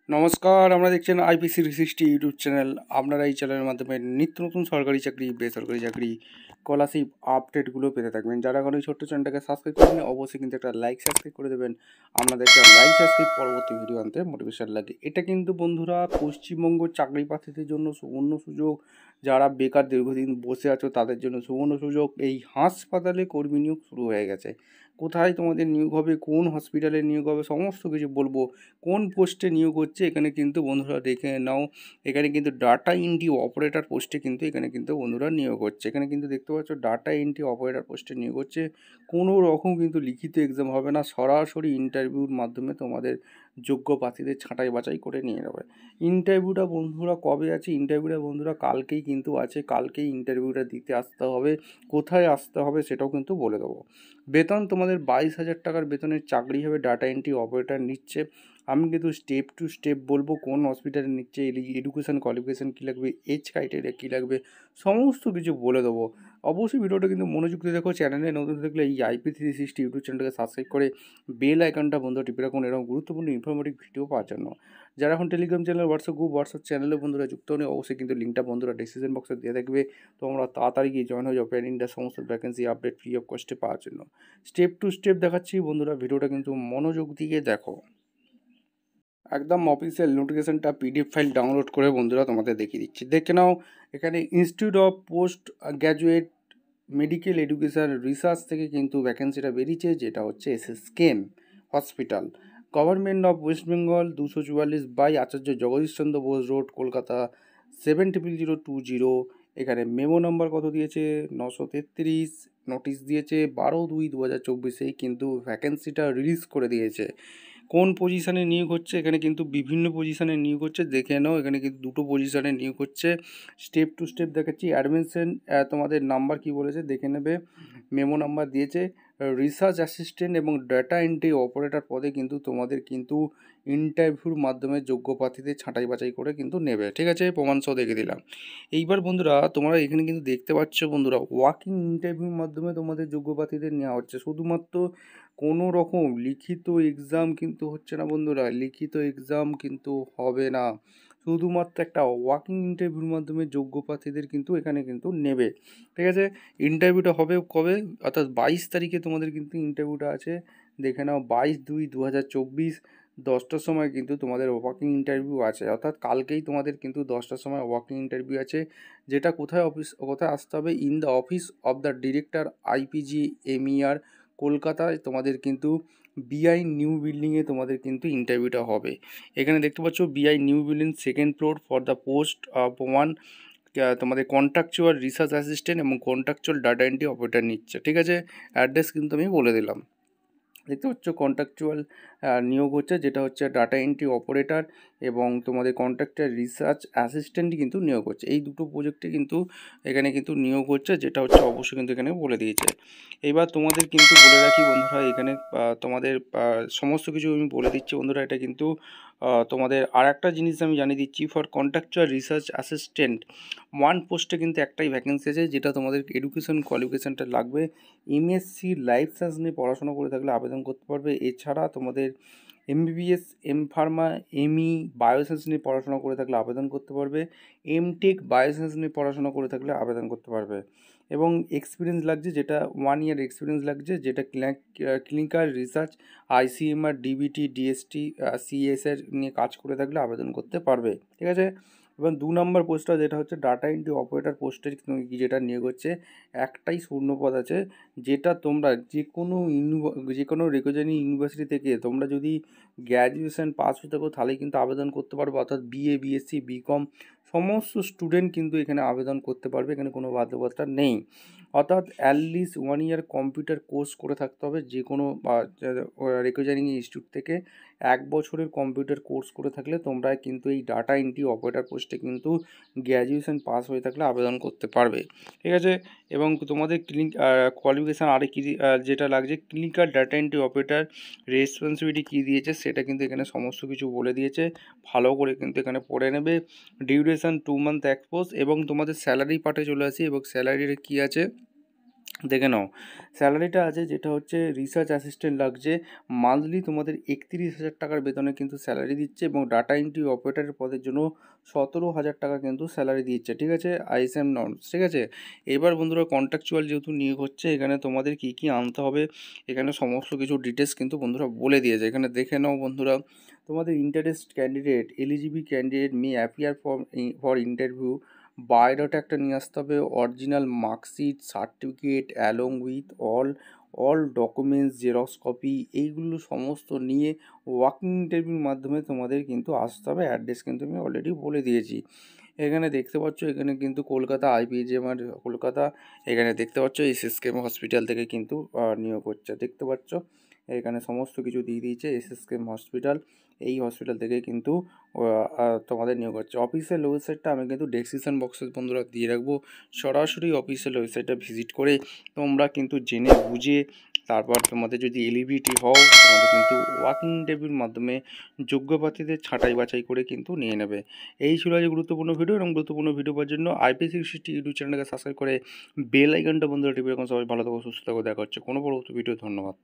নমস্কার, আমরা দেখছেন আইপিসি 360 ইউটিউব চ্যানেল। আপনারা এই চ্যানেলের মাধ্যমে নিত্য নতুন সরকারি চাকরি, বেসরকারি চাকরি, স্কলারশিপ আপডেটগুলো পেতে থাকবেন। যারা এখন এই ছোট্ট চ্যানেলটাকে সাবস্ক্রাইব করেন, অবশ্যই কিন্তু একটা লাইক সাবস্ক্রাইব করে দেবেন। আপনাদের একটা লাইক সাবস্ক্রাইব পরবর্তী ভিডিও আনতে মোটিভেশন লাগে। এটা কিন্তু বন্ধুরা পশ্চিমবঙ্গ চাকরি প্রার্থীদের জন্য সুবর্ণ সুযোগ। যারা বেকার দীর্ঘদিন বসে আছো তাদের জন্য সুবর্ণ সুযোগ। এই হাসপাতালে কর্মী নিয়োগ শুরু হয়ে গেছে। কোথায় তোমাদের নিয়োগ হবে, কোন হসপিটালে নিয়োগ হবে, সমস্ত কিছু বলবো। কোন পোস্টে নিয়োগ হচ্ছে এখানে কিন্তু বন্ধুরা দেখে নাও। এখানে কিন্তু ডাটা এন্ট্রি অপারেটর পোস্টে কিন্তু এখানে কিন্তু বন্ধুরা নিয়োগ হচ্ছে। এখানে কিন্তু দেখতে পাচ্ছ ডাটা এন্ট্রি অপারেটর পোস্টে নিয়োগ হচ্ছে। কোনো রকম কিন্তু লিখিত এক্সাম হবে না, সরাসরি ইন্টারভিউর মাধ্যমে তোমাদের যোগ্য প্রার্থীদের ছাঁটাই বাছাই করে নিয়ে যাবে। ইন্টারভিউটা বন্ধুরা কবে আছে? ইন্টারভিউটা বন্ধুরা কালকেই কিন্তু আছে। কালকেই ইন্টারভিউটা দিতে আসতে হবে। কোথায় আসতে হবে সেটাও কিন্তু বলে দেবো। বেতন তোমাদের 22,000 টাকার বেতনের চাকরি হবে। ডাটা এন্ট্রি অপারেটর নিচ্ছে। আমি কিন্তু স্টেপ টু স্টেপ বলবো কোন হসপিটালে নিচ্ছে, এডুকেশান কোয়ালিফিকেশান কী লাগবে, এজ ক্রাইটেরিয়া কী লাগবে, সমস্ত কিছু বলে দেবো। অবশ্যই ভিডিওটা কিন্তু মনোযোগ দিয়ে দেখো। চ্যানেলে নতুন দেখলে এই IP360 ইউটিউব চ্যানেলটাকে সাবস্ক্রাইব করে বেল আইকনটা বন্ধুরা টিপে রাখুন এরকম গুরুত্বপূর্ণ ইনফরমেটিভ ভিডিও পাওয়ার জন্য। যারা এখন Telegram channel, WhatsApp group, WhatsApp চ্যানেলে বন্ধুরা যুক্ত হন, অবশ্যই কিন্তু লিঙ্কটা বন্ধুরা ডিসক্রিপশন বক্সে দিয়ে থাকবে। তো আমরা তাড়াতাড়ি গিয়ে জয়েন হয়ে যাবো প্যান ইন্ডিয়ার সমস্ত ভ্যাকেন্সি আপডেট ফ্রি অফ কস্টে পাওয়ার জন্য। স্টেপ টু স্টেপ দেখাচ্ছি বন্ধুরা, ভিডিওটা কিন্তু মনোযোগ দিয়ে দেখো। একদম অফিসিয়াল নোটিফিকেশনটা পিডিএফ ফাইল ডাউনলোড করে বন্ধুরা তোমাদের দেখিয়ে দিচ্ছি, দেখে নাও। এখানে institute of post graduate medical education research থেকে কিন্তু ভ্যাকেন্সিটা বেরিয়েছে, যেটা হচ্ছে SSKM hospital, government of West Bengal, 244 by Acharya Jagadish Chandra Bose road, Kolkata 700020। এখানে মেমো নাম্বার কত দিয়েছে? 933। নোটিশ দিয়েছে 12/2/2024 কিন্তু ভ্যাকেন্সিটা রিলিজ করে দিয়েছে। কোন পজিশানে নিয়োগ হচ্ছে? এখানে কিন্তু বিভিন্ন পজিশানে নিয়োগ হচ্ছে, দেখে নাও। এখানে কিন্তু দুটো পজিশানে নিয়োগ হচ্ছে। স্টেপ টু স্টেপ দেখাচ্ছি। অ্যাডমিশন তোমাদের নাম্বার কি বলেছে দেখে নেবে। মেমো নাম্বার দিয়েছে। রিসার্চ অ্যাসিস্ট্যান্ট এবং ডাটা এন্ট্রি অপারেটর পদে কিন্তু তোমাদের কিন্তু ইন্টারভিউর মাধ্যমে যোগ্য প্রার্থীদের ছাঁটাই বাছাই করে কিন্তু নেবে, ঠিক আছে? প্রমাণ সহ দেখে দিলাম। এইবার বন্ধুরা তোমরা এখানে কিন্তু দেখতে পাচ্ছ বন্ধুরা, ওয়াকিং ইন্টারভিউর মাধ্যমে তোমাদের যোগ্য প্রার্থীদের নেওয়া হচ্ছে। শুধুমাত্র কোনো রকম লিখিত এক্সাম কিন্তু হচ্ছে না বন্ধুরা, লিখিত এক্সাম কিন্তু হবে না। শুধুমাত্র একটা ওয়াকিং ইন্টারভিউর মাধ্যমে যোগ্য প্রার্থীদের কিন্তু এখানে কিন্তু নেবে, ঠিক আছে? ইন্টারভিউটা হবে কবে? অর্থাৎ 22 তারিখে তোমাদের কিন্তু ইন্টারভিউটা আছে। দেখে নাও 22/2/2024 10টার সময় কিন্তু তোমাদের ওয়াকিং ইন্টারভিউ আছে। অর্থাৎ কালকেই তোমাদের কিন্তু 10টার সময় ওয়াকিং ইন্টারভিউ আছে। যেটা কোথায় আসতে হবে? In the office of the director IPGMER কলকাতায় তোমাদের কিন্তু BI নিউ বিল্ডিংয়ে তোমাদের কিন্তু ইন্টারভিউটা হবে। এখানে দেখতে পাচ্ছ BI new building 2nd floor for the post of 1 তোমাদের কন্ট্রাকচুয়াল রিসার্চ অ্যাসিস্ট্যান্ট এবং কন্ট্রাকচুয়াল ডাটা এন্ট্রি অপারেটর নিচ্ছে, ঠিক আছে? অ্যাড্রেস কিন্তু আমি বলে দিলাম। দেখতে পাচ্ছ কন্ট্রাকচুয়াল নিয়োগ হচ্ছে, যেটা হচ্ছে ডাটা এন্ট্রি অপারেটর এবং তোমাদের কন্ট্রাক্টর রিসার্চ অ্যাসিস্ট্যান্ট কিন্তু নিয়োগ হচ্ছে। এই দুটো প্রজেক্টে কিন্তু এখানে কিন্তু নিয়োগ হচ্ছে, যেটা হচ্ছে অবশ্যই কিন্তু এখানে বলে দিয়েছে। এবার তোমাদের কিন্তু বলে রাখি বন্ধুরা, এখানে তোমাদের সমস্ত কিছু আমি বলে দিচ্ছি বন্ধুরা। এটা কিন্তু তোমাদের আর একটা জিনিস আমি জানিয়ে দিচ্ছি, ফর কন্ট্রাকচুয়াল রিসার্চ অ্যাসিস্ট্যান্ট 1 পোস্টে কিন্তু একটাই ভ্যাকেন্সি আছে, যেটা তোমাদের এডুকেশন কোয়ালিফিকেশানটা লাগবে। MSc লাইফ সায়েন্স নিয়ে পড়াশোনা করে থাকলে আবেদন করতে পারবে। এছাড়া তোমাদের MBBS, M.Pharma, ME বায়োসায়েন্স নিয়ে পড়াশোনা করে থাকলে আবেদন করতে পারবে। M.Tech বায়োসায়েন্স নিয়ে পড়াশোনা করে থাকলে আবেদন করতে পারবে। এবং এক্সপিরিয়েন্স লাগছে, যেটা 1 ইয়ার এক্সপিরিয়েন্স লাগছে, যেটা clinical research ICMR, DBT, DST, CSR নিয়ে কাজ করে থাকলে আবেদন করতে পারবে, ঠিক আছে? এবং 2 নম্বর পোস্টটা যেটা হচ্ছে ডাটা এন্ট্রি অপারেটর পোস্টের যেটা নিয়োগ হচ্ছে, একটাই শূন্যপদ আছে। যেটা তোমরা যে কোনো রেকগনাইজড ইউনিভার্সিটি থেকে তোমরা যদি গ্র্যাজুয়েশন পাস হয়ে থাকো তাহলেই কিন্তু আবেদন করতে পারবে। অর্থাৎ BA, BSc, BCom সমস্ত স্টুডেন্ট কিন্তু এখানে আবেদন করতে পারবে। এখানে কোনো বাধ্যবাধকতা নেই। অর্থাৎ অ্যাটলিস্ট 1 ইয়ার কম্পিউটার কোর্স করে থাকতে হবে যে কোনো রেকগনাইজিং ইনস্টিটিউট থেকে। 1 বছরের কম্পিউটার কোর্স করে থাকলে তোমরা কিন্তু এই ডাটা এন্ট্রি অপারেটর পোস্টে কিন্তু গ্র্যাজুয়েশন পাস হয়ে থাকলে আবেদন করতে পারবে, ঠিক আছে? এবং তোমাদের কোয়ালিফিকেশান আরে কী যেটা লাগছে, clinical data entry operator responsibility কী দিয়েছে সেটা কিন্তু এখানে সমস্ত কিছু বলে দিয়েছে। ভালো করে কিন্তু এখানে পড়ে নেবে। Duration 2 month expose. এবং তোমাদের স্যালারি পার্টে চলে আসি, এবং স্যালারির কী আছে দেখে নাও স্যালারিটা আছে, যেটা হচ্ছে রিসার্চ অ্যাসিস্ট্যান্ট লাগছে। মান্থলি তোমাদের 31,000 টাকার বেতনে কিন্তু স্যালারি দিচ্ছে, এবং ডাটা এন্ট্রি অপারেটরের পদের জন্য 17,000 টাকা কিন্তু স্যালারি দিচ্ছে, ঠিক আছে, আইএসএম নর্মস, ঠিক আছে। এবার বন্ধুরা কন্ট্রাকচুয়াল যেহেতু নিয়োগ হচ্ছে, এখানে তোমাদের কী কী আনতে হবে, এখানে সমস্ত কিছু ডিটেলস কিন্তু বন্ধুরা বলে দিয়েছে। এখানে দেখে নাও বন্ধুরা, তোমাদের interest candidate, eligible candidate may appear for interview, biodata একটা নিয়ে আসতে হবে, original marksheet, certificate along with all documents, xerox copy, এইগুলো সমস্ত নিয়ে ওয়াকিং ইন্টারভিউর মাধ্যমে তোমাদের কিন্তু আসতে হবে। অ্যাড্রেস কিন্তু আমি অলরেডি বলে দিয়েছি। এখানে দেখতে পাচ্ছ, এখানে কিন্তু কলকাতা আইপিজিএমআর কলকাতা, এখানে দেখতে পাচ্ছ এসএসকেএম হসপিটাল থেকে কিন্তু নিয়োগ হচ্ছে, দেখতে পাচ্ছ এখানে সমস্ত কিছু দিয়ে দিয়েছে। এসএসকেএম হসপিটাল, এই হসপিটাল থেকে কিন্তু তোমাদের নিয়োগ হচ্ছে। অফিসের ওয়েবসাইটটা আমি কিন্তু ডেসক্রিপশন বক্সে বন্ধুরা দিয়ে রাখবো, সরাসরি অফিসিয়াল ওয়েবসাইটটা ভিজিট করে তোমরা কিন্তু জেনে বুঝে তারপর তোমাদের যদি এলিজিবিলিটি হও, তোমাদের কিন্তু ওয়াকিং ইন্টারভিউর মাধ্যমে যোগ্য প্রার্থীদের ছাঁটাই বাছাই করে কিন্তু নিয়ে নেবে। এই ছিল আজ গুরুত্বপূর্ণ ভিডিও, এবং গুরুত্বপূর্ণ ভিডিও পাওয়ার জন্য IP360 ইউটিউব চ্যানেলকে সাবস্ক্রাইব করে বেল আইকনটা বন্ধুরা টিপে রাখুন। সবাই ভালো থাকো, সুস্থ থাকো, দেখা হচ্ছে কোনো পরবর্তী ভিডিও। ধন্যবাদ।